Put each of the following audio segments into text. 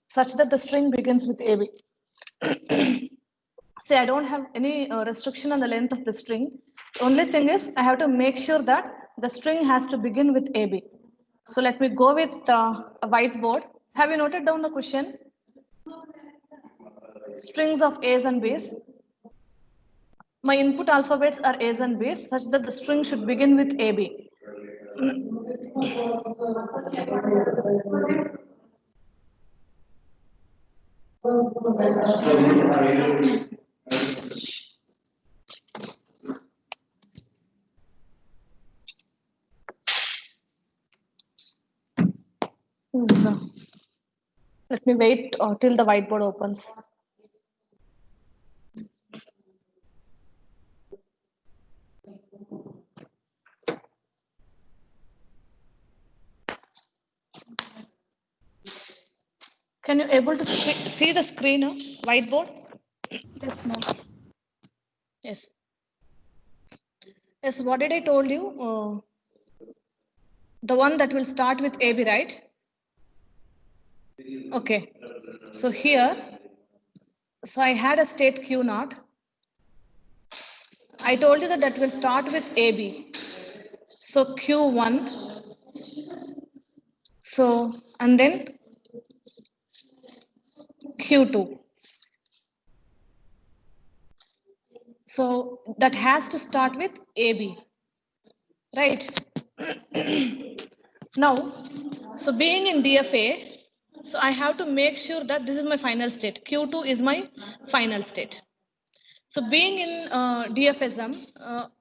such that the string begins with AB. Say I don't have any restriction on the length of the string. The only thing is I have to make sure that the string has to begin with AB. So let me go with a whiteboard. Have you noted down the question? Strings of A's and B's. My input alphabets are A's and B's such that the string should begin with AB. Let me wait till the whiteboard opens. Can you able to see the screen, whiteboard? Yes, ma'am. Yes. Yes, what did I told you? The one that will start with AB, right? Okay. So here, so I had a state Q naught. I told you that that will start with AB. So Q1. So, and then Q2. So that has to start with AB, right? Now, so being in DFA, so I have to make sure that this is my final state. Q2 is my final state. So being in DFSM,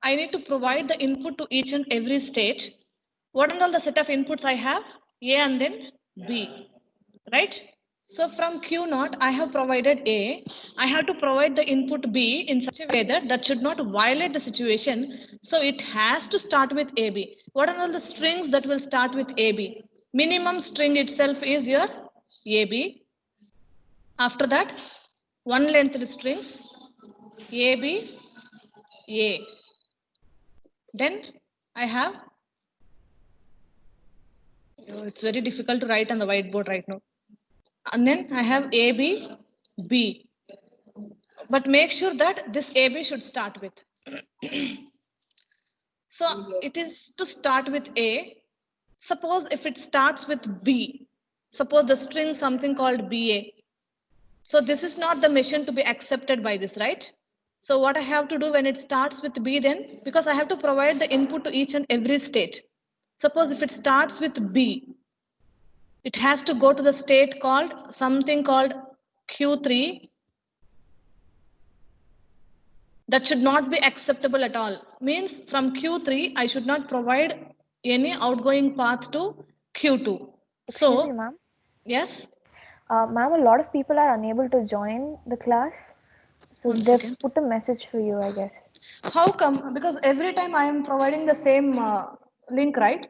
I need to provide the input to each and every state. What are all the set of inputs I have? A and then B, right? So from Q naught, I have provided A. I have to provide the input B in such a way that that should not violate the situation. So it has to start with AB. What are all the strings that will start with AB? Minimum string itself is your AB. After that, one length strings, AB, A. Then I have, it's very difficult to write on the whiteboard right now. And then I have AB, B. But make sure that this AB should start with. So it is to start with A. Suppose if it starts with B, suppose the string something called BA. So this is not the machine to be accepted by this, right? So what I have to do when it starts with B then, because I have to provide the input to each and every state. Suppose if it starts with B, it has to go to the state called something called Q3. That should not be acceptable at all. Means from Q3, I should not provide any outgoing path to Q2. Excuse me, ma'am. Yes? Ma'am, a lot of people are unable to join the class. So they've put a message for you, I guess. How come? Because every time I am providing the same link, right?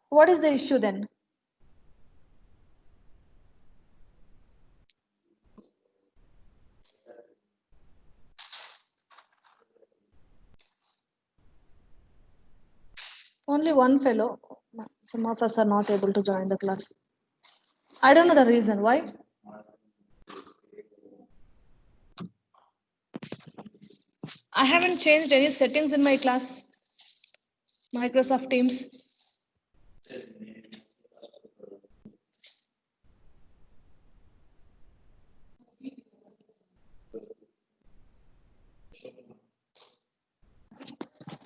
What is the issue then? Only one fellow. Some of us are not able to join the class. I don't know the reason why. I haven't changed any settings in my class. Microsoft Teams.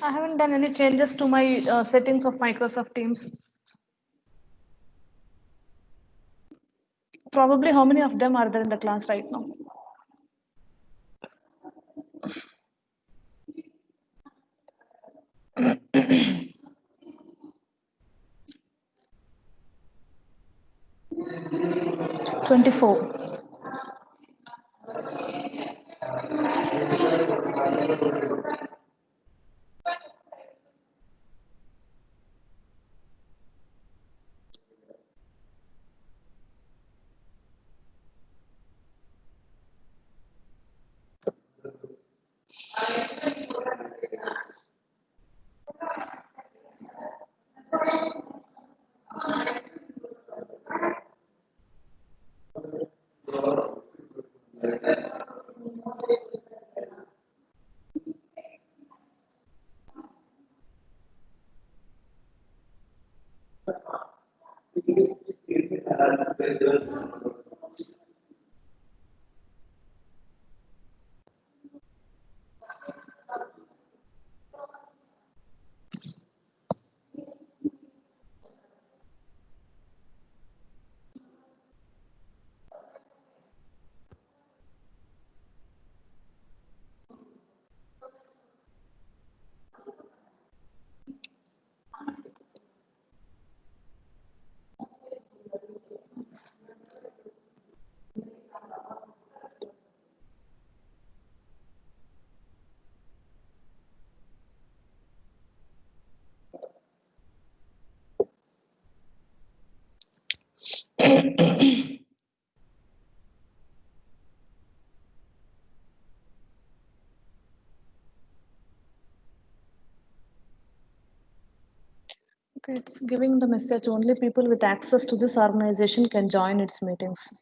I haven't done any changes to my settings of Microsoft Teams. Probably how many of them are there in the class right now? $24. Okay, it's giving the message only people with access to this organization can join its meetings.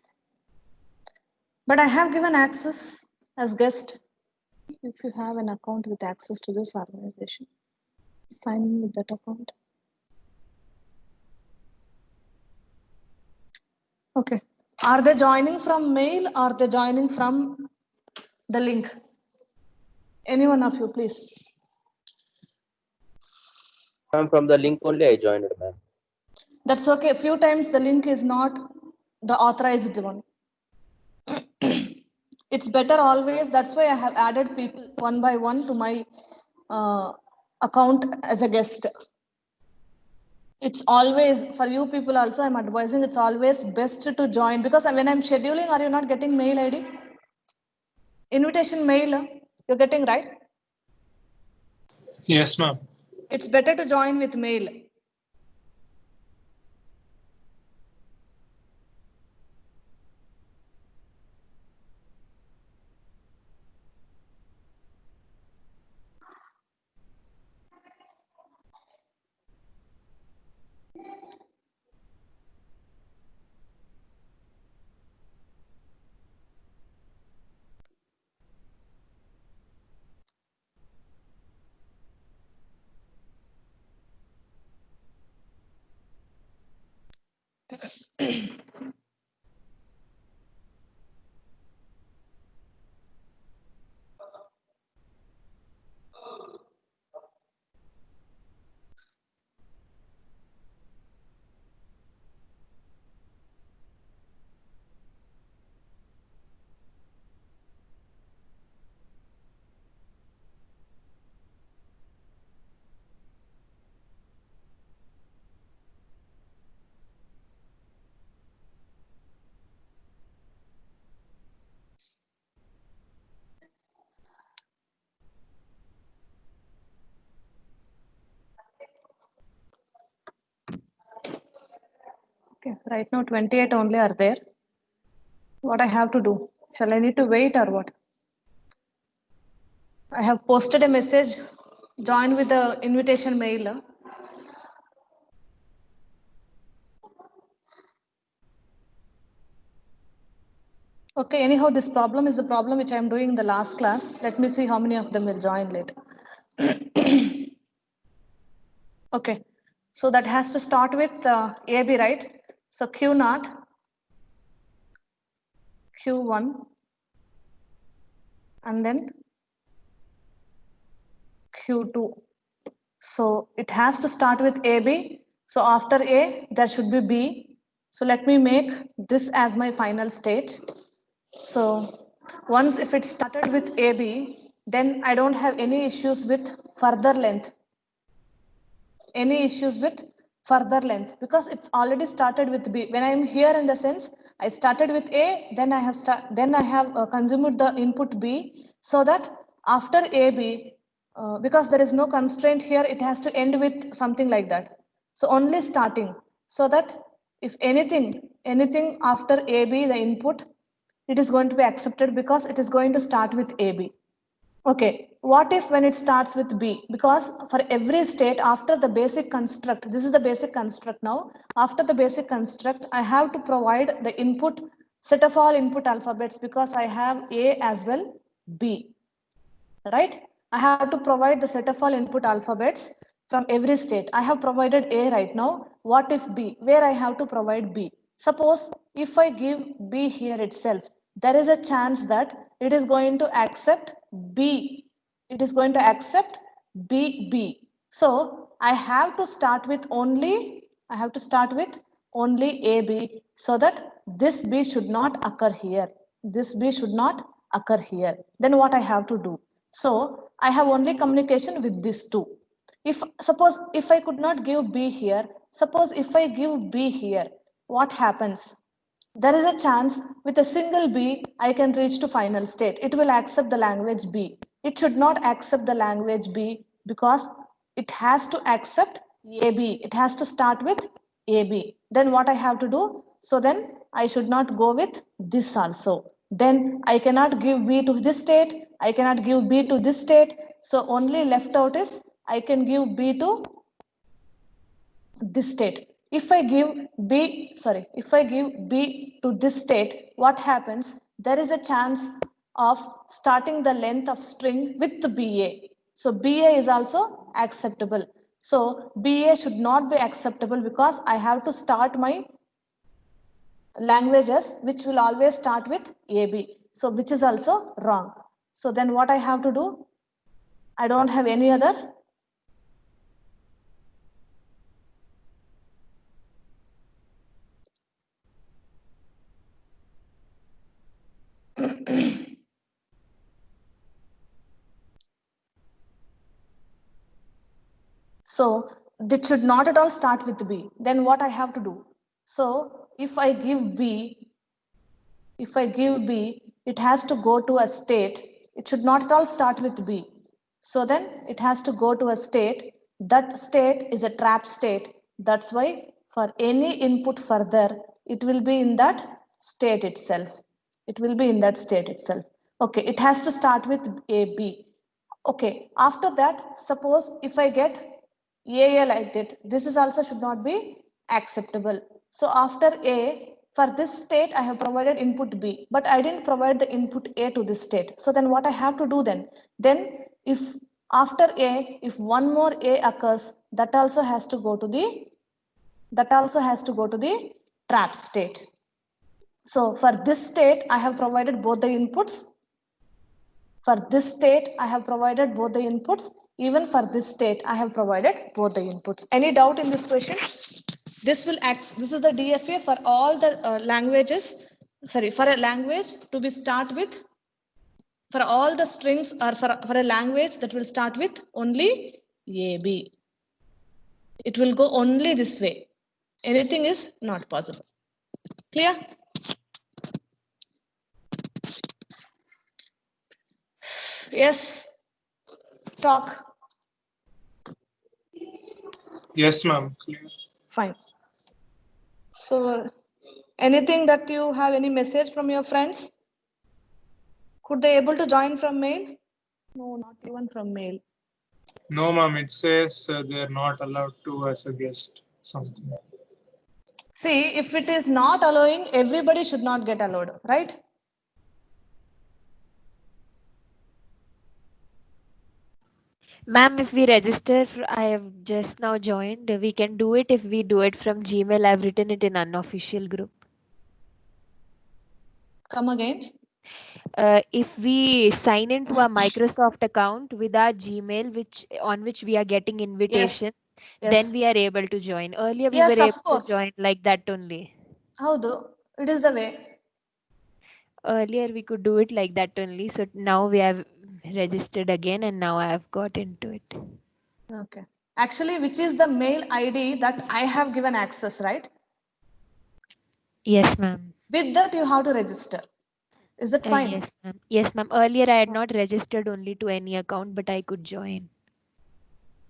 But I have given access as guest. If you have an account with access to this organization, sign in with that account. Okay. Are they joining from mail or are they joining from the link? Any one of you, please. I'm from the link only I joined it, ma'am. That's okay. A few times the link is not the authorized one. It's better always. That's why I have added people one by one to my account as a guest. It's always for you people also. I'm advising it's always best to join because when I'm scheduling, are you not getting mail ID? Invitation mail, you're getting, right? Yes, ma'am. It's better to join with mail. Okay, right now 28 only are there. What I have to do? Shall I need to wait or what? I have posted a message, join with the invitation mail. Okay, anyhow, this problem is the problem which I'm doing in the last class. Let me see how many of them will join later. Okay, so that has to start with AB, right? So Q0, Q1, and then Q2. So it has to start with AB. So after A, there should be B. So let me make this as my final state. So once if it started with AB, then I don't have any issues with further length. Any issues with further length because it's already started with B. When I'm here in the sense, I started with A, then I have consumed the input B, so that after AB, because there is no constraint here, it has to end with something like that. So only starting, so that if anything after AB, the input, it is going to be accepted because it is going to start with AB. Okay, what if when it starts with B? Because for every state after the basic construct, this is the basic construct now. After the basic construct, I have to provide the input set of all input alphabets because I have A as well, B, right? I have to provide the set of all input alphabets. from every state. I have provided A right now. What if B? Where I have to provide B? Suppose if I give B here itself, there is a chance that it is going to accept B. It is going to accept B. So I have to start with only AB so that this B should not occur here. This B should not occur here. Then what I have to do? So I have only communication with these two. If suppose if I could not give B here, suppose if I give B here, what happens? There is a chance with a single B, I can reach to final state. It will accept the language B. It should not accept the language B because it has to accept AB. It has to start with AB. Then what I have to do? So then I should not go with this also. Then I cannot give B to this state. I cannot give B to this state. So only left out is I can give B to this state. If I give B to this state, what happens? There is a chance of starting the length of string with BA. So BA is also acceptable. So BA should not be acceptable because I have to start my languages which will always start with AB. So which is also wrong. So then what I have to do? I don't have any other. So this should not at all start with B. Then what I have to do? So if I give B, it has to go to a state. It should not at all start with B. So then it has to go to a state. That state is a trap state. That's why for any input further, it will be in that state itself. It will be in that state itself. Okay, it has to start with AB. Okay, after that, suppose if I get AA like that, this is also should not be acceptable. So after A, for this state, I have provided input B, but I didn't provide the input A to this state. So then what I have to do then? Then if after A, if one more A occurs, that also has to go to the trap state. So for this state, I have provided both the inputs. For this state, I have provided both the inputs. Even for this state, I have provided both the inputs. Any doubt in this question? This will act. This is the DFA for all the languages. Sorry, for a language to be start with. For all the strings or for a language that will start with only AB. It will go only this way. Anything is not possible. Clear? Yes. Talk. Yes, ma'am. Clear. Fine. So, anything that you have any message from your friends? Could they able to join from mail? No, not even from mail. No, ma'am. It says they are not allowed to as a guest. Something. See, if it is not allowing, everybody should not get allowed, right? Ma'am, if we register, I have just now joined. We can do it if we do it from Gmail. I've written it in unofficial group. Come again. If we sign into a Microsoft account with our Gmail, on which we are getting invitation, Yes. then we are able to join. Earlier, we Yes, were of able course. to join like that only. How do? It is the way. Earlier, we could do it like that only. So now we have registered again, and now I have got into it. Okay. Actually, which is the mail ID that I have given access, right? Yes, ma'am. With that, you have to register. Is that fine? Yes, ma'am. Yes, ma'am. Earlier, I had not registered only to any account, but I could join.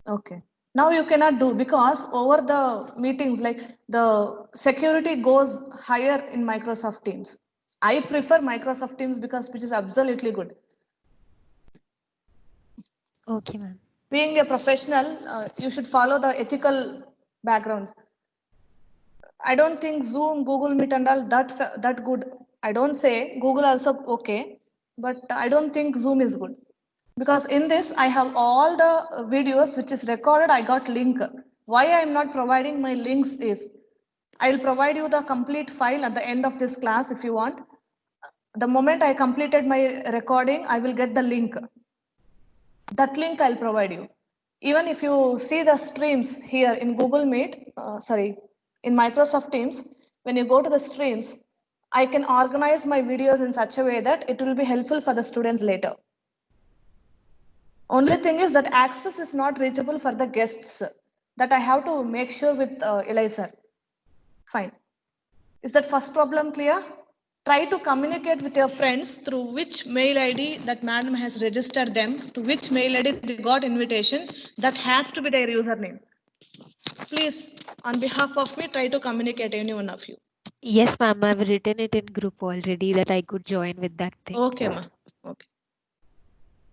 Okay. Now you cannot do because over the meetings, like the security goes higher in Microsoft Teams. I prefer Microsoft Teams because which is absolutely good. Okay, ma'am. Being a professional, you should follow the ethical backgrounds. I don't think Zoom, Google Meet and all that good. I don't say Google also okay, but I don't think Zoom is good. Because in this, I have all the videos which is recorded, I got link. Why I am not providing my links is, I will provide you the complete file at the end of this class if you want. The moment I completed my recording, I will get the link. That link I'll provide you. Even if you see the streams here in Google Meet, in Microsoft Teams, when you go to the streams, I can organize my videos in such a way that it will be helpful for the students later. Only thing is that access is not reachable for the guests. That I have to make sure with Eliza. Fine. Is that first problem clear? Try to communicate with your friends through which mail ID that madam has registered them, to which mail ID they got invitation. That has to be their username. Please, on behalf of me, try to communicate any one of you. Yes, ma'am. I've written it in group already that I could join with that thing. Okay, ma. Okay.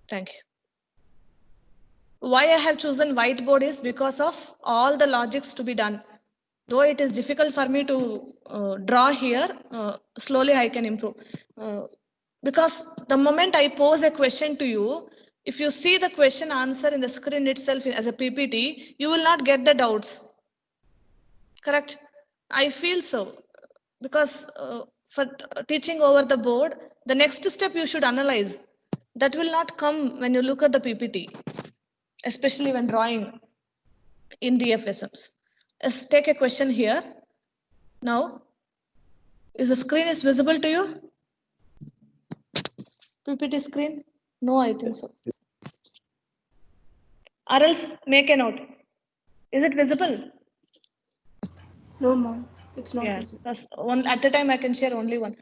Thank you. Why I have chosen whiteboard is because of all the logics to be done. Though it is difficult for me to draw here, slowly I can improve. Because the moment I pose a question to you, if you see the question answer in the screen itself as a PPT, you will not get the doubts. Correct? I feel so. Because for teaching over the board, the next step you should analyze. That will not come when you look at the PPT, especially when drawing in DFSMs. Let's take a question here. Now, is the screen is visible to you? PPT screen? No, I think so. Or else make a note. Is it visible? No, ma'am. It's not Yeah, visible. that's one at a time I can share only one.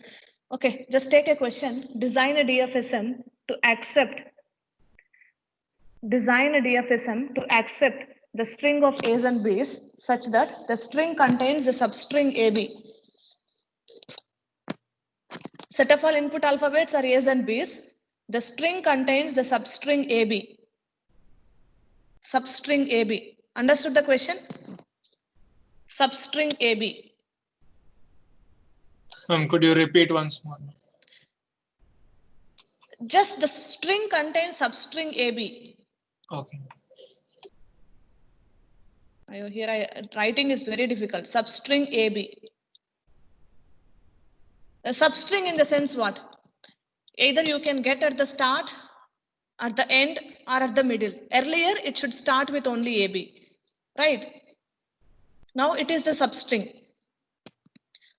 Okay, just take a question. Design a DFSM to accept the string of A's and B's such that the string contains the substring AB. Set of all input alphabets are A's and B's. The string contains the substring AB. Substring AB. Understood the question? Substring AB. Could you repeat once more? Just the string contains substring AB. Okay. Here writing is very difficult. Substring AB. A substring in the sense what? Either you can get at the start, at the end, or at the middle. Earlier, it should start with only AB, right? Now it is the substring.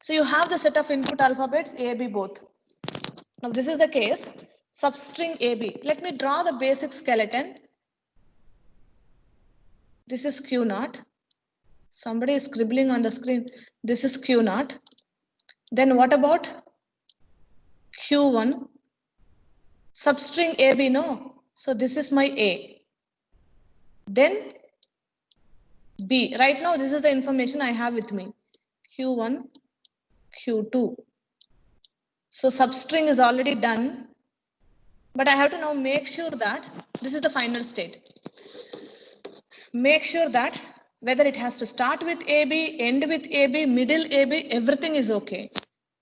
So you have the set of input alphabets AB both. Now this is the case. Substring AB. Let me draw the basic skeleton. This is Q0. Somebody is scribbling on the screen. This is Q0. Then what about Q1? Substring AB, no. So this is my A. Then B. Right now, this is the information I have with me. Q1, Q2. So substring is already done. But I have to now make sure that this is the final state. Make sure that whether it has to start with AB, end with AB, middle AB, everything is okay.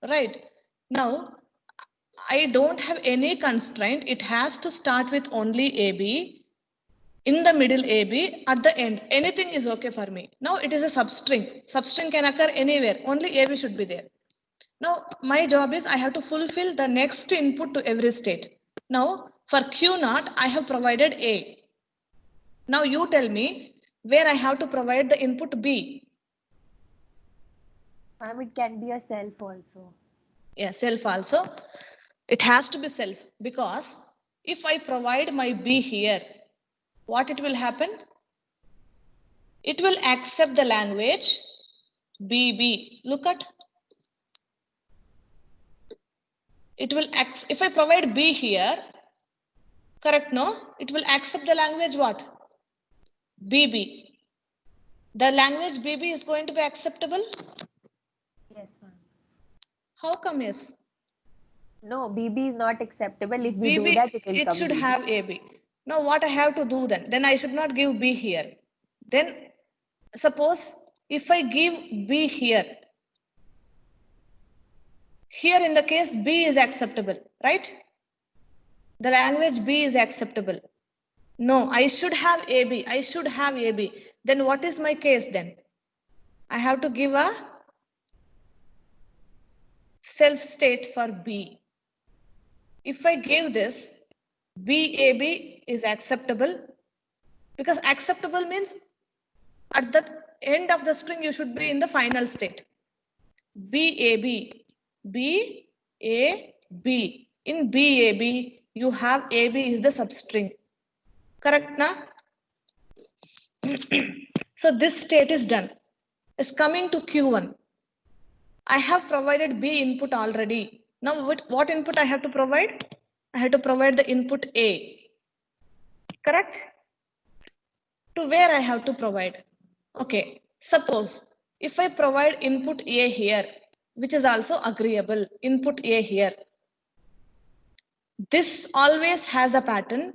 Right. Now, I don't have any constraint. It has to start with only AB, in the middle AB, at the end. Anything is okay for me. Now it is a substring. Substring can occur anywhere. Only AB should be there. Now my job is I have to fulfill the next input to every state. Now for Q0, I have provided A. Now you tell me where I have to provide the input B. Ma'am, it can be a self also. Yeah, self also. It has to be self because if I provide my B here, what it will happen? It will accept the language BB. Look at. It will if I provide B here, correct, no? It will accept the language what? BB. The language BB is going to be acceptable? Yes, ma'am. How come yes? No, BB is not acceptable. If we BB, do that, it will come should BB. have AB. Now what I have to do then? Then I should not give B here. Then suppose if I give B here, here in the case B is acceptable, right? The language B is acceptable. No, I should have AB. I should have AB. Then what is my case then? I have to give a self state for B. If I give this, BAB is acceptable, because acceptable means at the end of the string you should be in the final state. BAB, BAB. In BAB, you have AB is the substring. Correct now? So this state is done. It's coming to Q1. I have provided B input already. Now what input I have to provide? I have to provide the input A. Correct? To where I have to provide? Okay, suppose if I provide input A here, which is also agreeable, input A here. This always has a pattern.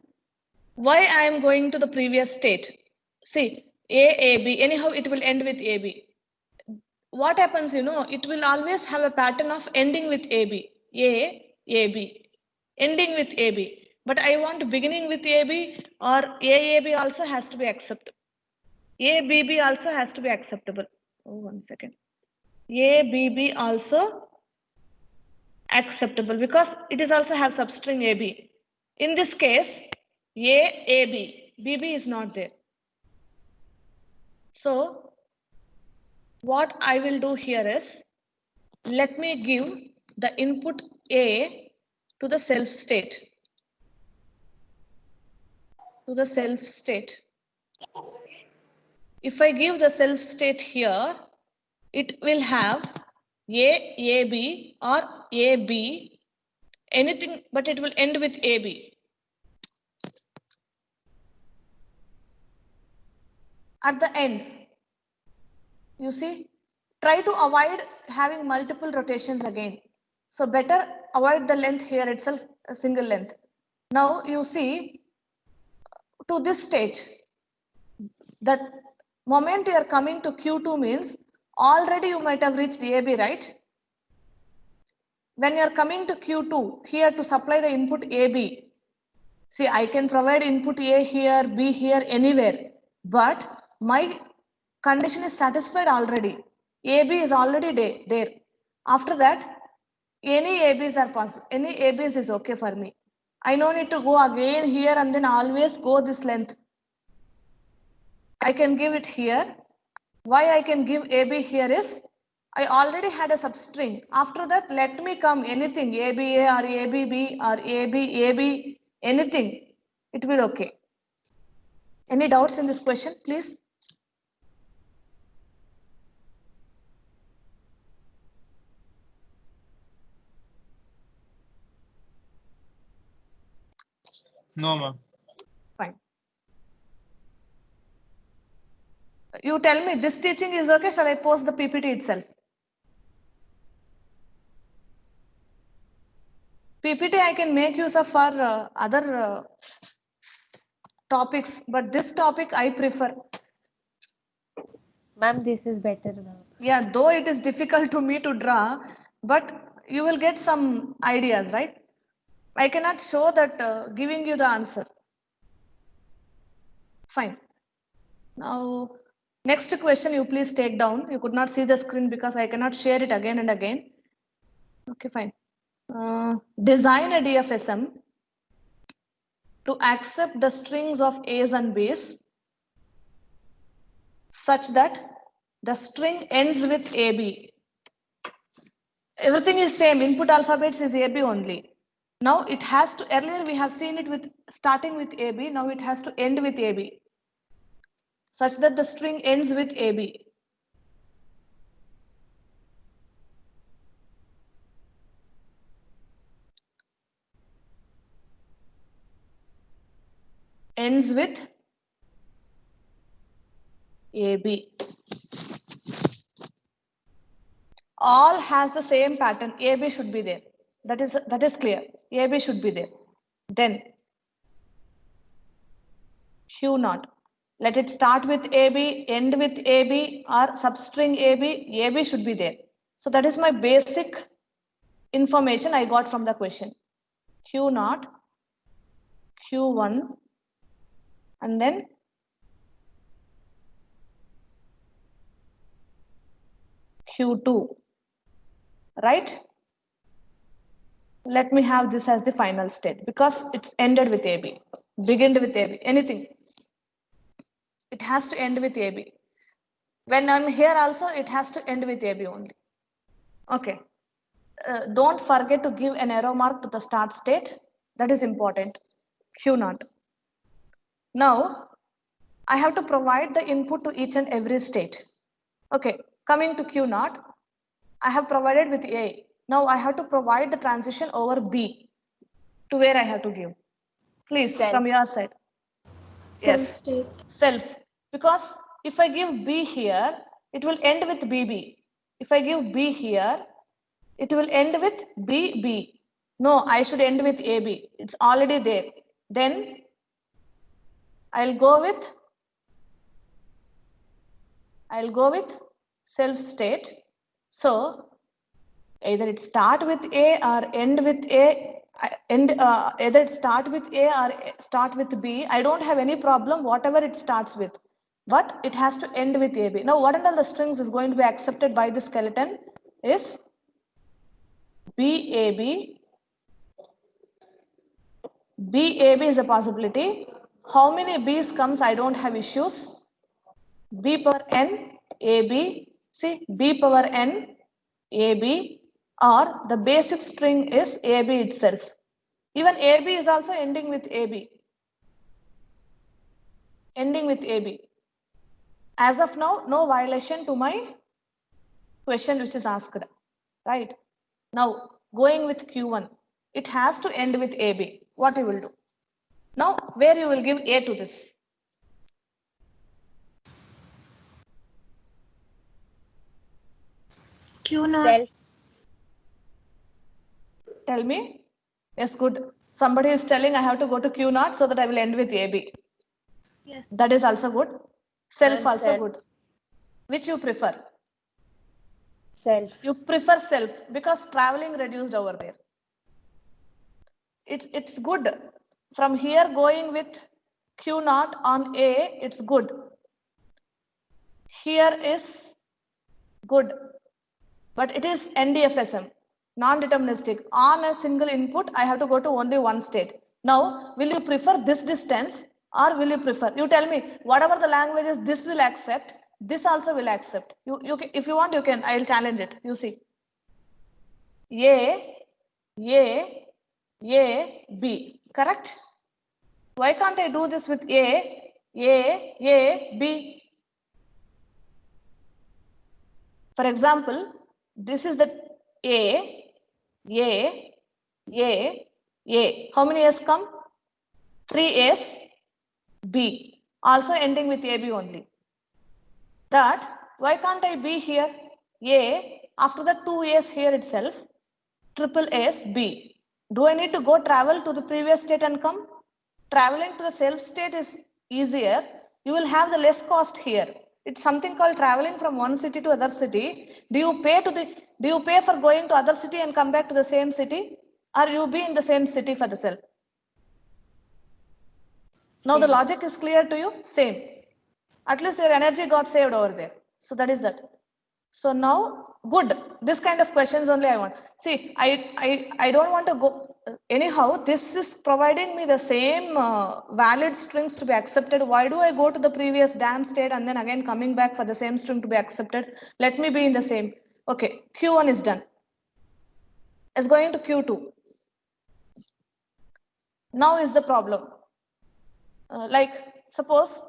Why I am going to the previous state? See, AB, anyhow it will end with AB. What happens, you know, it will always have a pattern of ending with AB. AB, ending with AB. But I want beginning with AB, or AAB also has to be acceptable. ABB also has to be acceptable. Oh, 1 second. ABB also acceptable, because it is also have substring AB. In this case, AAB, BB is not there. So what I will do here is, let me give the input A to the self state. To the self state. If I give the self state here, it will have AB or AB, anything, but it will end with AB. At the end, you see, try to avoid having multiple rotations again. So better avoid the length here itself, a single length. Now you see, to this state, that moment you are coming to Q2 means already you might have reached AB, right? When you are coming to Q2 here to supply the input AB, see, I can provide input A here, B here, anywhere, but my condition is satisfied already. AB is already there. After that, any ABs are possible. Any ABs is okay for me. I no need to go again here and then always go this length. I can give it here. Why I can give AB here is, I already had a substring. After that, let me come anything, ABA or ABB or AB, anything. It will okay. Any doubts in this question, please? No, ma'am. Fine. You tell me, this teaching is okay. Shall I post the PPT itself? PPT I can make use of for other topics, but this topic I prefer. Ma'am, this is better, ma'am. Yeah, though it is difficult to me to draw, but you will get some ideas, right? I cannot show that giving you the answer. Fine. Now, next question you please take down. You could not see the screen because I cannot share it again and again. Okay, fine. Design a DFSM to accept the strings of A's and B's such that the string ends with AB. Everything is same, input alphabets is AB only. Now it has to, earlier we have seen it with starting with AB, now it has to end with AB, such that the string ends with AB. Ends with AB. All has the same pattern, AB should be there. That is clear, AB should be there. Then Q0. Let it start with AB, end with AB, or substring AB, AB should be there. So that is my basic information I got from the question. Q0, Q1, and then Q2, right? Let me have this as the final state because it's ended with AB, beginned with AB, anything. It has to end with AB. When I'm here also, it has to end with AB only. Okay. Don't forget to give an arrow mark to the start state. That is important. Q0. Now, I have to provide the input to each and every state. Okay. Coming to Q0, I have provided with A. Now I have to provide the transition over B. To where I have to give? Please, Self. from your side. Self Yes. state. Self. Because if I give B here, it will end with BB. If I give B here, it will end with BB. No, I should end with AB. It's already there. Then I'll go with self state. So either it start with A or end with A. Either it start with A or start with B. I don't have any problem whatever it starts with, but it has to end with AB. Now what are the strings is going to be accepted by the skeleton is BAB. BAB is a possibility. How many B's comes? I don't have issues. B power n AB. See, B power n AB, or the basic string is AB itself. Even AB is also ending with AB. Ending with AB. As of now, no violation to my question which is asked. Right? Now, going with Q1, it has to end with AB. What you will do? Now, where you will give A to this? Q0. Self. Tell me. Yes, good. Somebody is telling I have to go to Q0 so that I will end with AB. Yes. That is also good. Self And also self. good. Which you prefer? Self. You prefer self because traveling reduced over there. It's good. From here going with Q0 on A, it's good. Here is good. But it is NDFSM, non-deterministic. On a single input, I have to go to only one state. Now, will you prefer this distance or will you prefer? You tell me, whatever the languages this will accept, this also will accept. If you want, you can. I'll challenge it. You see. A, B. Correct? Why can't I do this with A, B? For example, this is the A. How many A's come? 3 A's, B. Also ending with AB only. That, why can't I B here? A, after the 2 A's here itself, triple A's, B. Do I need to go travel to the previous state and come? Traveling to the self state is easier. You will have the less cost here. It's something called traveling from one city to other city. Do you pay for going to other city and come back to the same city? Or you be in the same city for the self? Now the Same. logic is clear to you? Same. At least your energy got saved over there. So that is that. So now, good. This kind of questions only I want. See, I don't want to go. Anyhow, this is providing me the same valid strings to be accepted. Why do I go to the previous damn state and then again coming back for the same string to be accepted? Let me be in the same. Okay, Q1 is done. It's going to Q2. Now is the problem. Like, suppose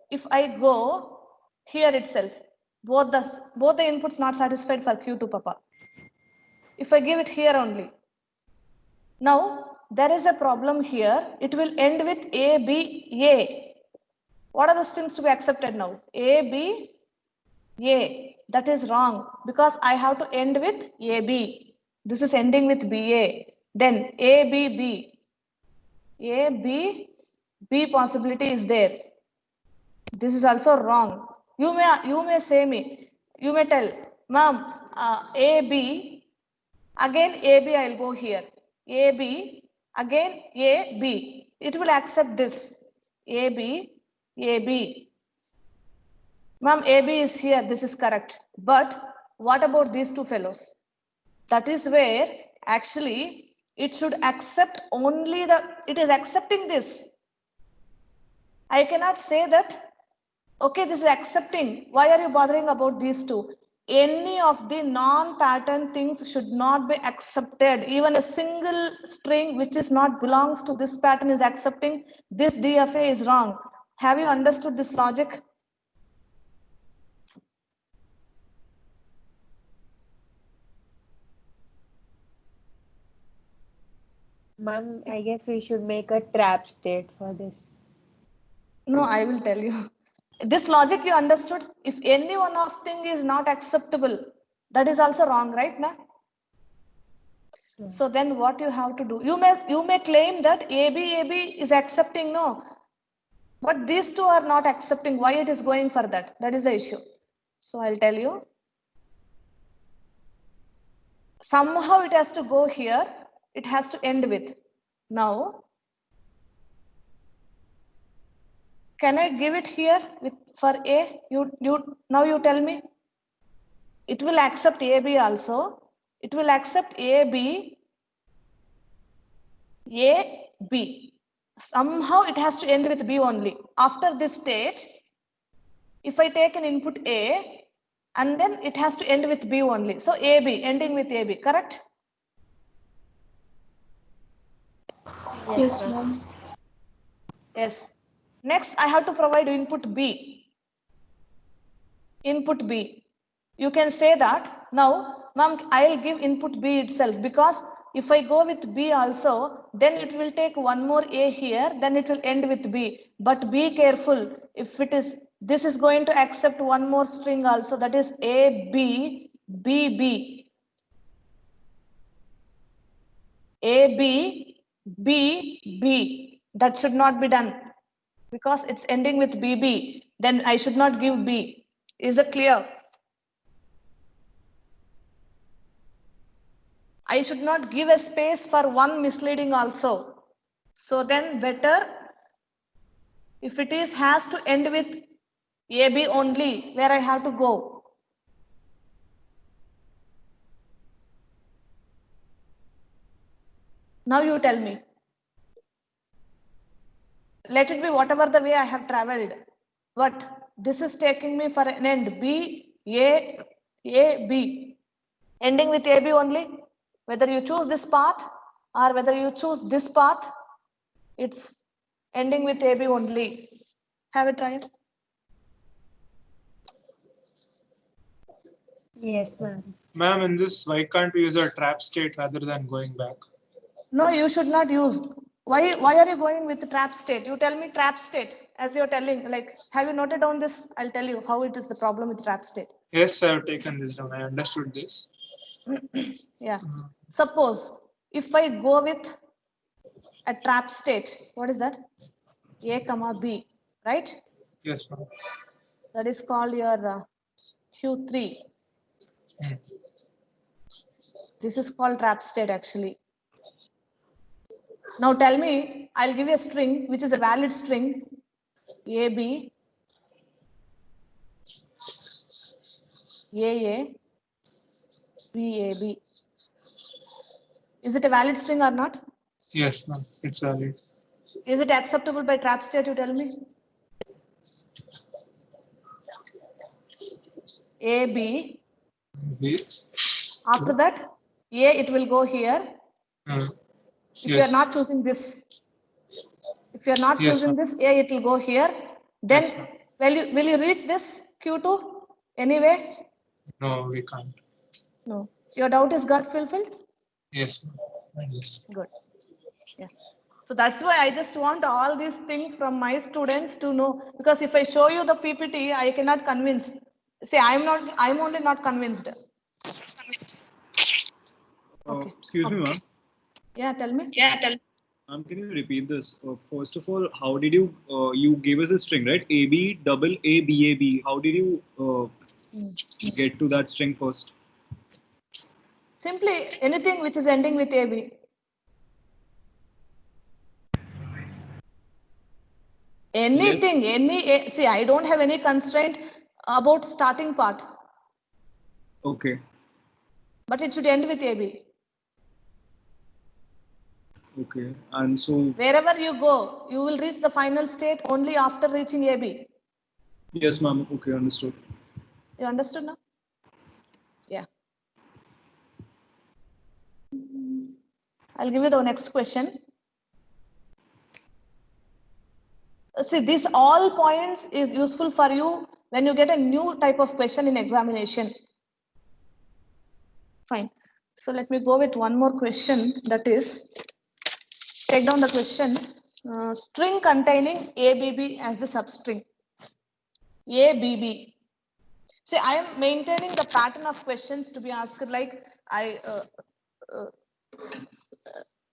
if I go here itself, both the inputs not satisfied for Q2, Papa. If I give it here only. Now, there is a problem here. It will end with A, B, A. What are the strings to be accepted now? A, B, A. That is wrong because I have to end with AB. This is ending with BA. Then A, B, B. A, B, B possibility is there. This is also wrong. You may say me. You may tell, ma'am, A, B. Again AB I will go here. AB, again A, B. It will accept this. AB, AB. Ma'am, AB is here, this is correct. But what about these two fellows? That is where actually it should accept only it is accepting this. I cannot say that, okay, this is accepting. Why are you bothering about these two? Any of the non-pattern things should not be accepted. Even a single string which is not belongs to this pattern is accepting. This DFA is wrong. Have you understood this logic? Ma'am, I guess we should make a trap state for this. No, I will tell you. This logic you understood. If any one of thing is not acceptable, that is also wrong, right? Na? So then what you have to do? You may claim that AB is accepting, no. But these two are not accepting. Why it is going for that? That is the issue. So I'll tell you. Somehow it has to go here. It has to end with. Now, can I give it here with for A? Now you tell me. It will accept AB also. It will accept AB. Somehow it has to end with B only. After this stage, if I take an input A, and then it has to end with B only. So AB, ending with AB, correct? Yes, ma'am. Yes. Next, I have to provide input B. Input B. You can say that, now, ma'am, I'll give input B itself, because if I go with B also, then it will take one more A here, then it will end with B. But be careful, if it is, this is going to accept one more string also, that is A, B, B, B. A, B, B, B. That should not be done, because it's ending with BB. Then I should not give B. Is that clear? I should not give a space for one misleading also. So then better, if it is has to end with AB only, where I have to go. Now you tell me. Let it be whatever the way I have traveled. But this is taking me for an end. B, A, B. Ending with AB only. Whether you choose this path or whether you choose this path, it's ending with AB only. Have a try. Yes, ma'am. Ma'am, in this, why can't we use a trap state rather than going back? No, you should not use. Why are you going with the trap state? You tell me trap state, as you're telling, like, have you noted down this? I'll tell you how it is the problem with trap state. Yes, I have taken this down. I understood this. Yeah. Suppose if I go with a trap state, what is that? A comma B, right? Yes, ma'am. That is called your Q3. Hmm. This is called trap state actually. Now tell me, I'll give you a string which is a valid string, AB, AA, BAB. Is it a valid string or not? Yes, ma'am. It's valid. Is it acceptable by trap state, you tell me? AB. B. After that, A, it will go here. If you are Yes. not choosing this, if you are not Yes, choosing ma'am. this, A, it will go here. Then, Yes, ma'am. will you reach this Q2 anyway? No, we can't. No. Your doubt is got fulfilled? Yes, ma'am. Yes. Good. Yeah. So that's why I just want all these things from my students to know, because if I show you the PPT, I cannot convince. See, I'm only not convinced. Okay. Excuse me, ma'am. Yeah, tell me. Ma'am, can you repeat this? First of all, how did you you gave us a string, right? AB double A B A B. How did you get to that string first? Simply anything which is ending with AB. Anything, see, I don't have any constraint about starting part, Okay. but it should end with AB. Okay. And so, Wherever you go, you will reach the final state only after reaching AB. yes, ma'am. Okay, understood. You understood now? Yeah. I'll give you the next question. See, this all points is useful for you when you get a new type of question in examination. Fine. So let me go with one more question, that is, take down the question, string containing ABB as the substring. ABB. See, I am maintaining the pattern of questions to be asked like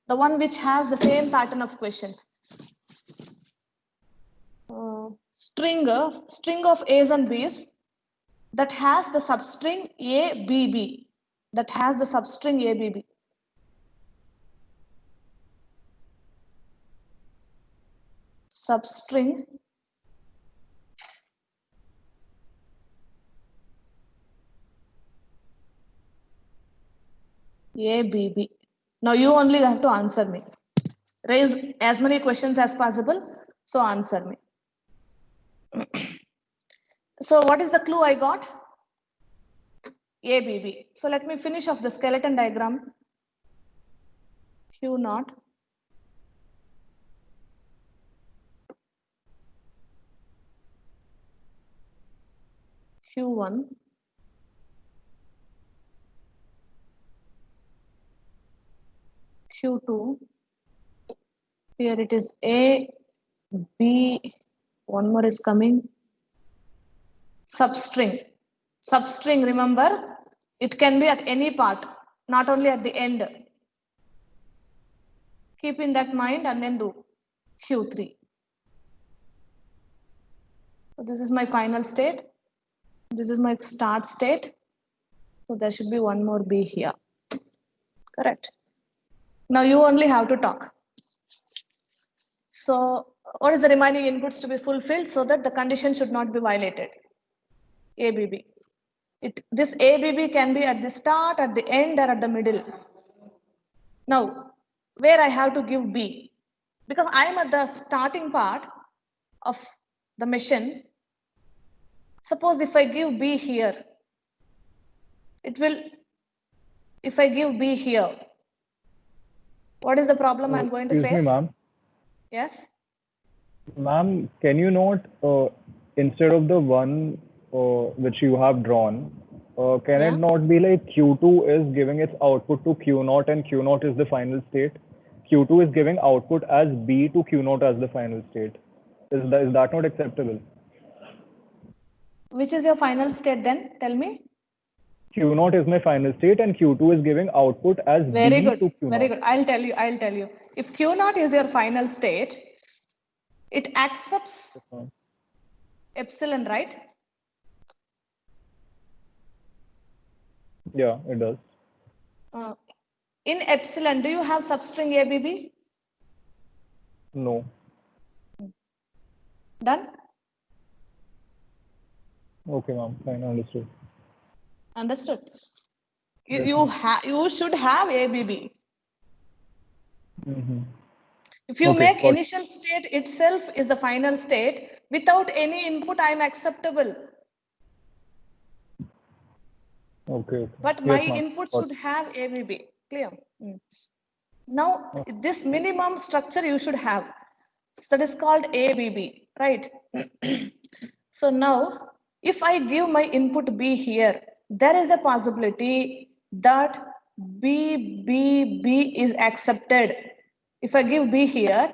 the one which has the same pattern of questions. String of A's and B's that has the substring ABB. That has the substring ABB. Substring ABB. Now you only have to answer me. Raise as many questions as possible. So answer me. So what is the clue I got? ABB. So let me finish off the skeleton diagram. Q naught. Q1. Q2. Here it is A, B, one more is coming. Substring. Substring, remember, it can be at any part, not only at the end. Keep in that mind and then do Q3. So this is my final state. This is my start state. So there should be one more B here. Correct. Now you only have to talk. So what is the remaining inputs to be fulfilled so that the condition should not be violated? ABB. This ABB can be at the start, at the end, or at the middle. Now, where I have to give B, because I am at the starting part of the mission. Suppose if I give B here, it will, if I give B here, what is the problem I'm going to face? Excuse me, ma'am. Yes? Ma'am, can you not, instead of the one which you have drawn, can Yeah. it not be like Q2 is giving its output to Q0 and Q0 is the final state? Q2 is giving output as B to Q0 as the final state. Is that not acceptable? Which is your final state then? Tell me. Q0 is my final state and Q2 is giving output as Very B good. to Q0. Very good. I'll tell you. If Q0 is your final state, it accepts epsilon, right? Yeah, it does. In epsilon, do you have substring ABB? No. Done? Okay, ma'am. Fine, understood. Understood? Yes, You should have ABB. Mm-hmm. If you Okay, make got it. initial state itself is the final state, without any input, I am acceptable. Okay. But my Yes, ma'am. input Got should have ABB. Clear? Now, this minimum structure you should have. So that is called ABB, right? So now, if I give my input B here, there is a possibility that B is accepted. If I give B here,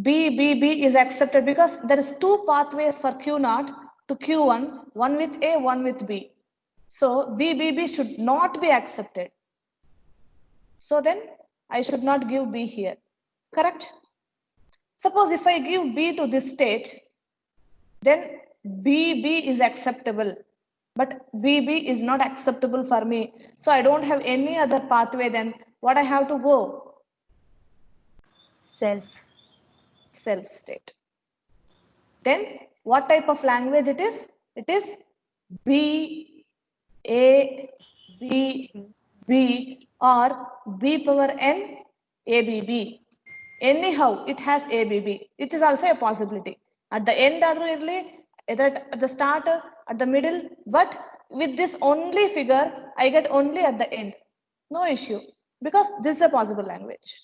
B is accepted because there is two pathways for Q0 to Q1, one with A, one with B. So B should not be accepted. So then I should not give B here. Correct? Suppose if I give B to this state, then BB is acceptable. But BB is not acceptable for me. So I don't have any other pathway. Then what I have to go? Self. Self state. Then what type of language it is? It is B, A, B, B or B power N, ABB. Anyhow, it has ABB. It is also a possibility. At the end, either at the start, at the middle, but with this only figure, I get only at the end. No issue, because this is a possible language.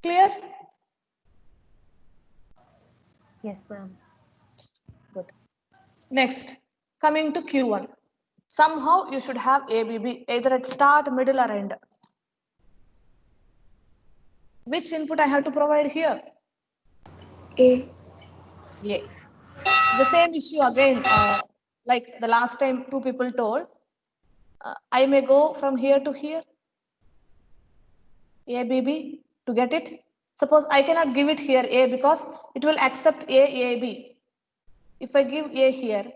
Clear? Yes, ma'am. Good. Next, coming to Q1. Somehow you should have ABB, either at start, middle or end. Which input I have to provide here? A. A. The same issue again, like the last time two people told, I may go from here to here, ABB, to get it. Suppose I cannot give it here A because it will accept AB. If I give A here,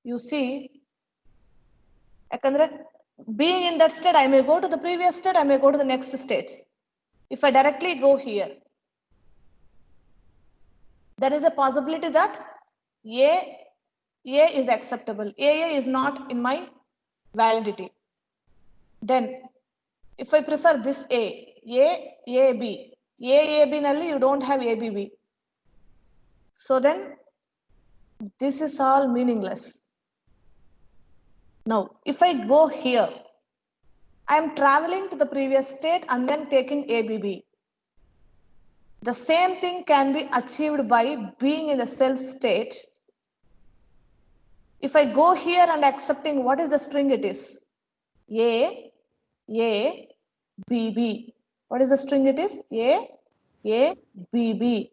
you see, being in that state, I may go to the previous state, I may go to the next states. If I directly go here, there is a possibility that A is acceptable. AA is not in my validity. Then, if I prefer this AB, nalli you don't have ABB. So then, this is all meaningless. Now, if I go here, I am traveling to the previous state and then taking ABB. The same thing can be achieved by being in the self state. If I go here and accepting what is the string it is? A, B, B. What is the string it is? A, B, B.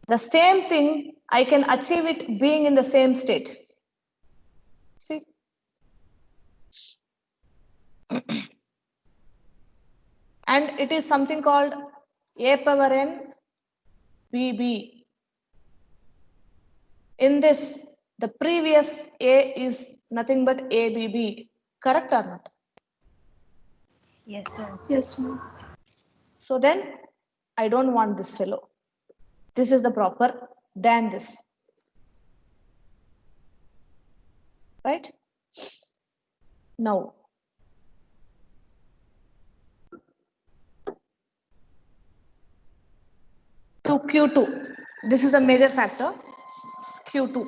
The same thing, I can achieve it being in the same state. See? And it is something called A power N, B, B. In this, the previous A is nothing but ABB. Correct or not? Yes, ma'am. Yes, ma'am. So then, I don't want this fellow. This is the proper than this. Right? Now, to Q2. This is the major factor. Q2.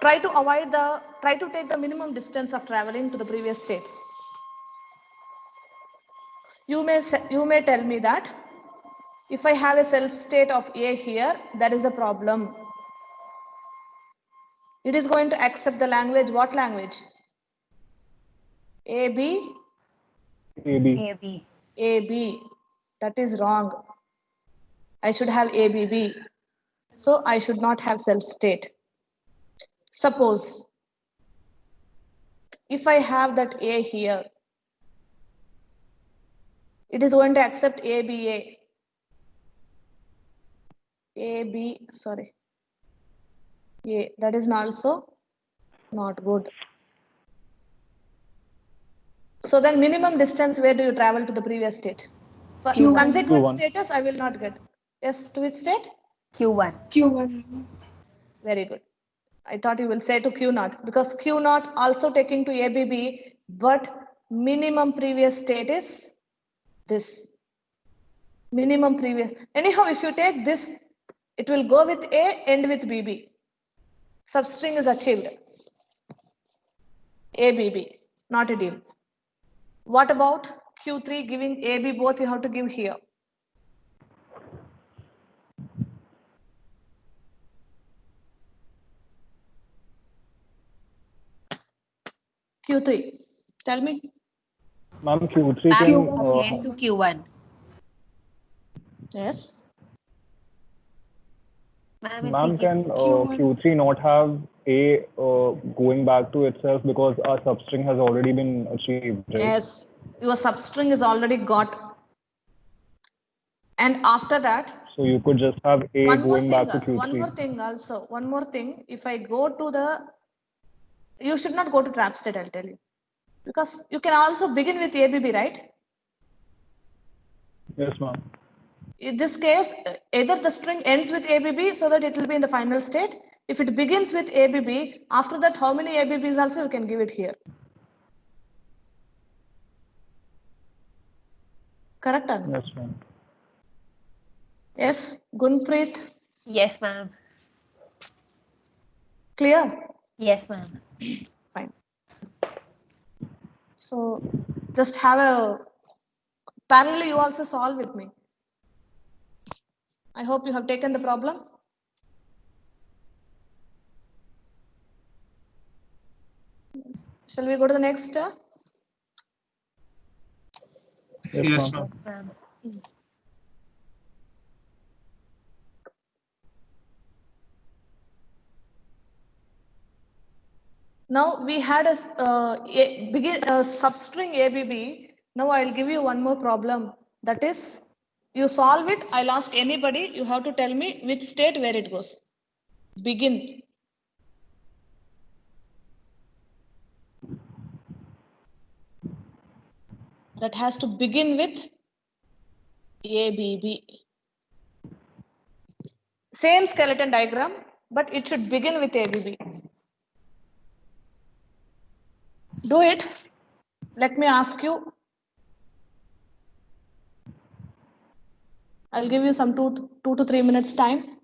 Try to take the minimum distance of traveling to the previous states. You may tell me that if I have a self state of A here, there is a problem. It is going to accept the language. What language? AB? AB. AB. That is wrong. I should have ABB. So I should not have self state. Suppose if I have that A here, it is going to accept ABA. Sorry. A, that is also not good. So then minimum distance, where do you travel to the previous state? For Q1. consequent Q1. status, I will not get. Yes, to which state? Q1. Q1. Very good. I thought you will say to Q0 because Q0 also taking to ABB, but minimum previous state is this. Minimum previous. Anyhow, if you take this, it will go with A, end with BB. Substring is achieved. ABB, not a div. What about Q3 giving AB both you have to give here? Q3, tell me. Ma'am, Q3 Ma'am, can Q1. End to Q1. Yes. Ma'am, if ma'am we give can Q1. Q3 not have A going back to itself because our substring has already been achieved, right? Yes, your substring is already got. And after that, So you could just have A one more going thing, back to Q3. one more thing, if I go to the, you should not go to trap state, I'll tell you. Because you can also begin with ABB, right? Yes, ma'am. In this case, either the string ends with ABB so that it will be in the final state. If it begins with ABB, after that, how many ABBs also you can give it here. Correct? Yes, ma'am. Yes, Gunpreet, Yes, ma'am. clear? Yes, ma'am. Fine. So just have a parallel, you also solve with me. I hope you have taken the problem. Shall we go to the next? Yes, ma'am. Ma'am. Now we had a substring ABB. Now I'll give you one more problem. That is, you solve it. I'll ask anybody. You have to tell me which state where it goes. Begin. That has to begin with ABB. Same skeleton diagram, but it should begin with ABB. Do it. Let me ask you. I'll give you some 2 to 3 minutes time.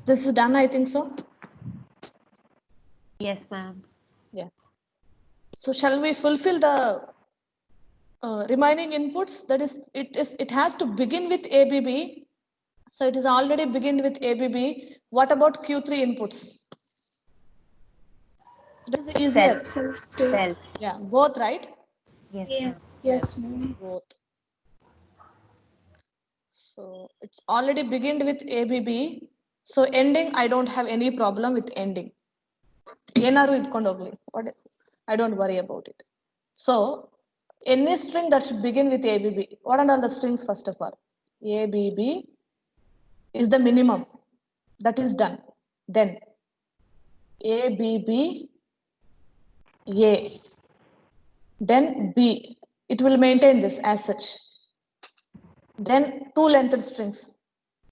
This is done, I think so. Yes, ma'am. Yeah. So shall we fulfill the remaining inputs? That is, it has to begin with ABB. So it is already begin with ABB. What about Q3 inputs? This is easier. Self. Yeah, both, right? Yes, ma'am. Yes, both. So it's already beginned with ABB. So ending, I don't have any problem with ending. ಏನಾದ್ರು ಇಟ್ಕೊಂಡು ಹೋಗ್ಲಿ. I don't worry about it. So any string that should begin with ABB. What are all the strings first of all? ABB is the minimum. That is done. Then ABB A. Then B. It will maintain this as such. Then two lengthed strings.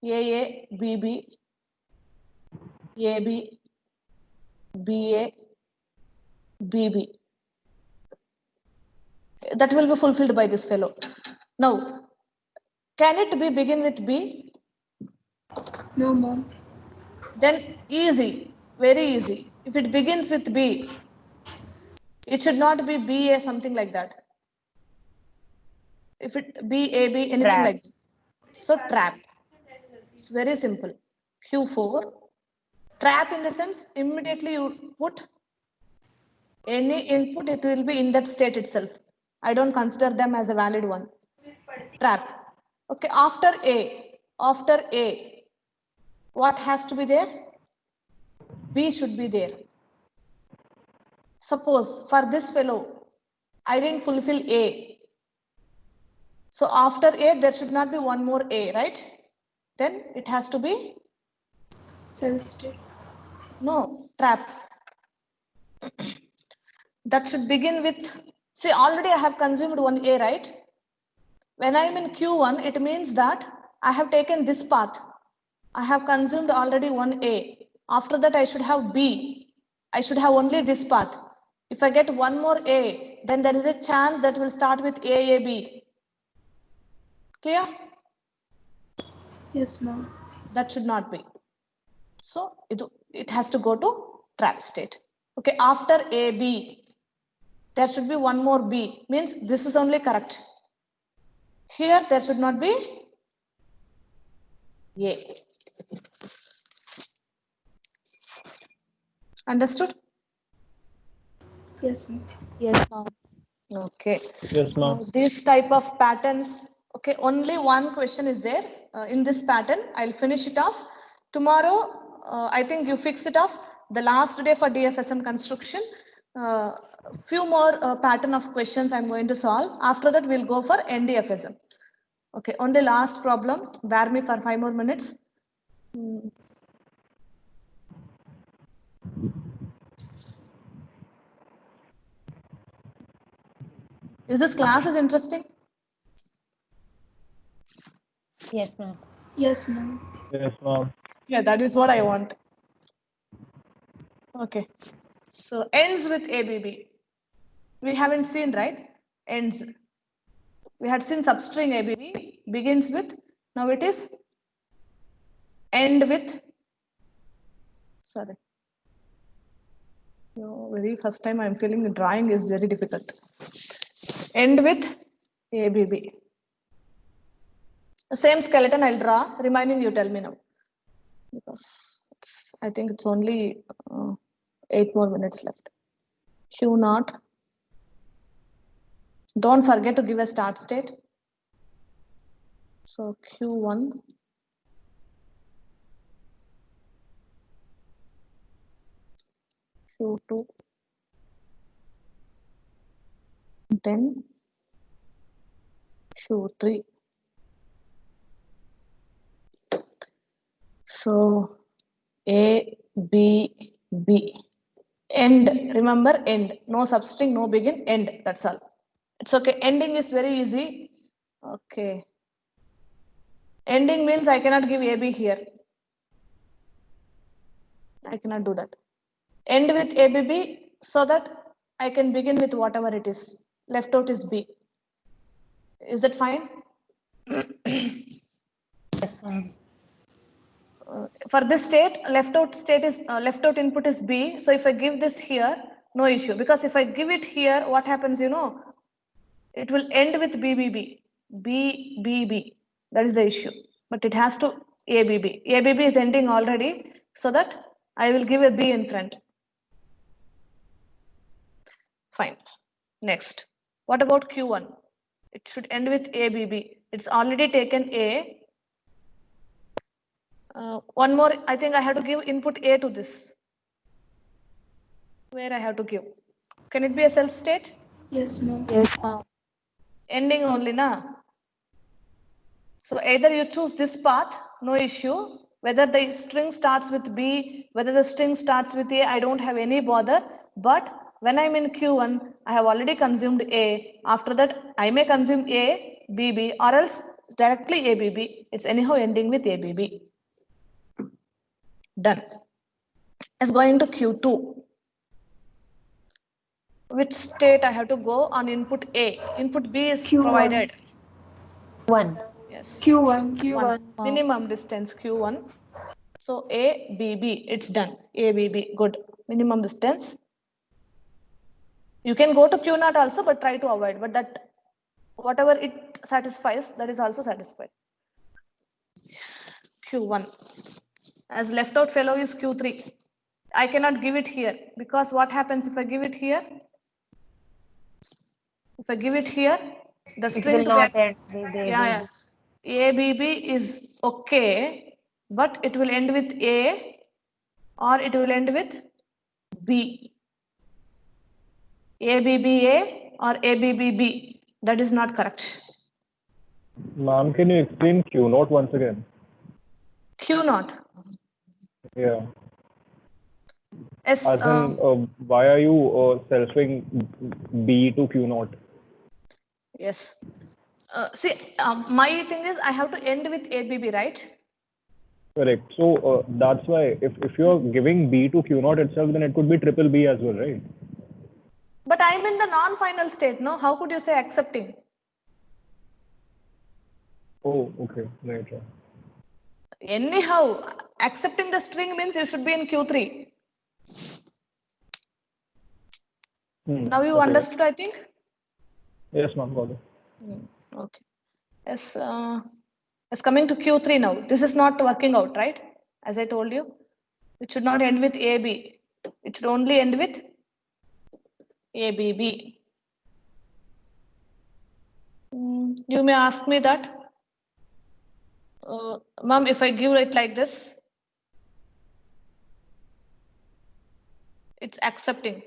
AA, BB, AB, BA, BB. That will be fulfilled by this fellow. Now, can it be begin with B? No, ma'am. Then easy, very easy. If it begins with B, it should not be BA, something like that. If it BAB, anything Trap. like that. So trap. It's very simple. Q4. Trap in the sense, immediately you put any input, it will be in that state itself. I don't consider them as a valid one. Trap. Okay, after A, what has to be there? B should be there. Suppose for this fellow, I didn't fulfill A. So after A, there should not be one more A, right? Then it has to be? Self state. No, trap. That should begin with, see, already I have consumed one A, right? When I'm in Q1, it means that I have taken this path. I have consumed already one A. After that, I should have B. I should have only this path. If I get one more A, then there is a chance that will start with AAB. Clear? Yes, ma'am. That should not be. So it has to go to trap state. Okay, after AB, there should be one more B. Means this is only correct. Here, there should not be A. Understood? Yes, ma'am. Yes, ma'am. Okay. Yes, ma'am. This type of patterns, okay, only one question is there in this pattern. I'll finish it off. Tomorrow, I think you fix it off. The last day for DFSM construction. Few more pattern of questions I'm going to solve. After that, we'll go for NDFSM. Okay, only last problem. Bear me for 5 more minutes. Is this class is interesting? Yes, ma'am. Yes, ma'am. Yes, ma'am. Yeah, that is what I want. Okay. So ends with ABB. We haven't seen, right? Ends. We had seen substring ABB begins with. Now it is end with. Sorry. No, very first time I'm feeling the drawing is very difficult. End with ABB. Same skeleton I'll draw. Remaining you tell me now. Because I think it's only 8 more minutes left. Q0. Don't forget to give a start state. So Q1. Q2. Then Q3. So A, B, B. End. Remember end. No substring, no begin, end. That's all. It's okay. Ending is very easy. Okay. Ending means I cannot give AB here. I cannot do that. End with ABB so that I can begin with whatever it is. Left out is B. Is that fine? Yes, ma'am. For this state is left out input is B. So if I give this here, no issue. Because if I give it here, what happens, you know, it will end with BBB. BBB. That is the issue. But it has to ABB. ABB is ending already, so that I will give a B in front. Fine. Next. What about Q1? It should end with ABB. It's already taken A. One more, I think I have to give input A to this. Where I have to give. Can it be a self state? Yes, ma'am. Yes, ma'am. Ending only, na? So either you choose this path, no issue. Whether the string starts with B, whether the string starts with A, I don't have any bother. But when I'm in Q1, I have already consumed A. After that, I may consume A, BB, or else directly ABB. It's anyhow ending with ABB. Done. It's going to Q2. which state I have to go on input A. Input B is Q1. provided. 1. Yes. Q1. Q1. Minimum distance Q1. So A, B, B, it's done. A, B, B, good. Minimum distance. You can go to Q0 also, but try to avoid. But that, whatever it satisfies, that is also satisfied. Q1. As left out fellow is Q3. I cannot give it here because what happens if I give it here? If I give it here, the It string will to not be end with A, yeah, ABB is okay, but it will end with A or it will end with B. ABBA or ABBB. That is not correct. Ma'am, can you explain Q0 once again? Q0. Yeah. Yes, As in, why are you selfing B to Q0? yes. See, my thing is I have to end with ABB, right? Correct. So that's why if you're giving B to Q0 itself, then it could be triple B as well, right? But I'm in the non-final state, no? How could you say accepting? Oh, okay. Right. Anyhow, accepting the string means you should be in Q3. Now you Okay. understood, I think? Yes, ma'am. Got it. Okay. Yes, it's coming to Q3 now. This is not working out, right? As I told you, it should not end with AB. It should only end with ABB. You may ask me that, ma'am, if I give it like this, it's accepting.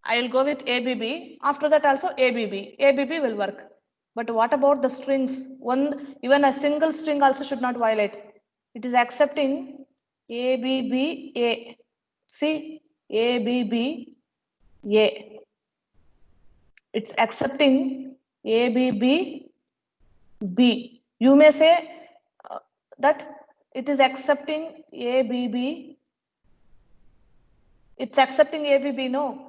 I'll go with ABB. After that also ABB. ABB will work. But what about the strings? Even a single string also should not violate. It is accepting ABBA. See, ABBA. It's accepting ABBB. You may say that it is accepting ABB. It's accepting ABB, no.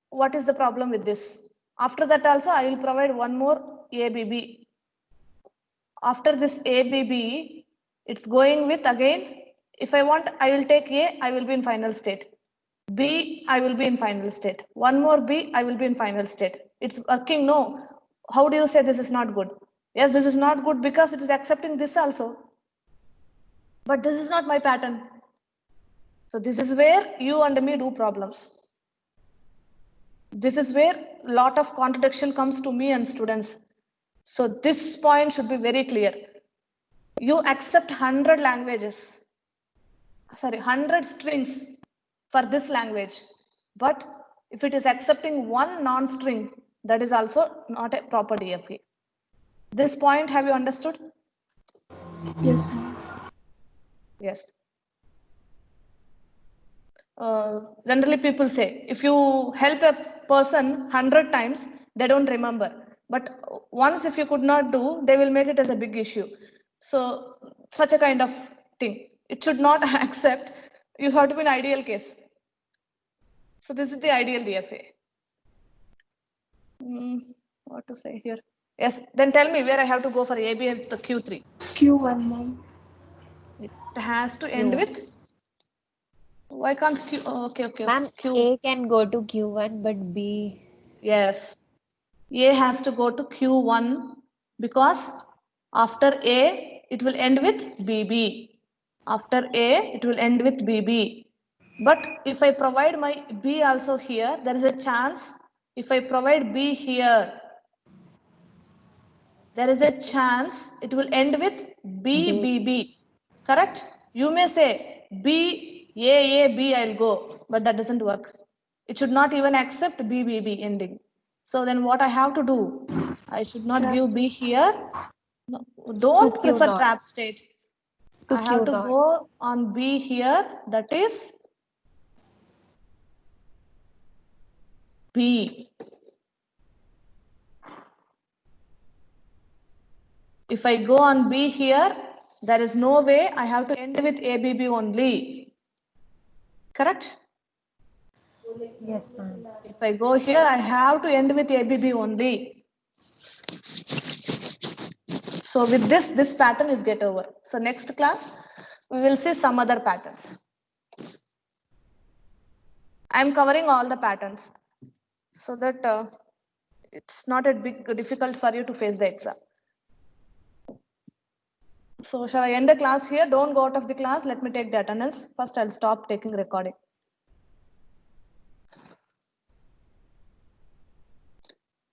What is the problem with this? After that also, I will provide one more ABB. After this ABB, it's going with again, if I want, I will take A, I will be in final state. B, I will be in final state. One more B, I will be in final state. It's working, no. How do you say this is not good? Yes, this is not good because it is accepting this also. But this is not my pattern. So this is where you and me do problems. This is where a lot of contradiction comes to me and students. So this point should be very clear. You accept 100 languages, 100 strings for this language. But if it is accepting one non-string, that is also not a proper DFA. This point, have you understood? Yes, ma'am. Yes. Generally people say, if you help a person 100 times, they don't remember. But once if you could not do, they will make it as a big issue. So such a kind of thing. It should not accept. You have to be an ideal case. So this is the ideal DFA. What to say here? Yes, then tell me where I have to go for AB and the Q3. Q1, ma'am. It has to end with. Why can't Q? Okay. Ma'am, Q. A can go to Q1, but B. Yes. A has to go to Q1 because after A, it will end with BB. After A, it will end with BB. But if I provide my B also here, there is a chance. If I provide B here, there is a chance it will end with BBB. Correct? You may say B, A, B, I'll go, but that doesn't work. It should not even accept BBB ending. So then what I have to do? I should not give B here. No, don't prefer Q0. trap state. I have to go on B here. That is B. If I go on B here, there is no way I have to end with ABB only. Correct? Yes, ma'am. If I go here, I have to end with ABB only. So with this pattern is get over. So next class, we will see some other patterns. I'm covering all the patterns so that it's not a big difficult for you to face the exam. So shall I end the class here? Don't go out of the class. Let me take the attendance. First, I'll stop taking recording.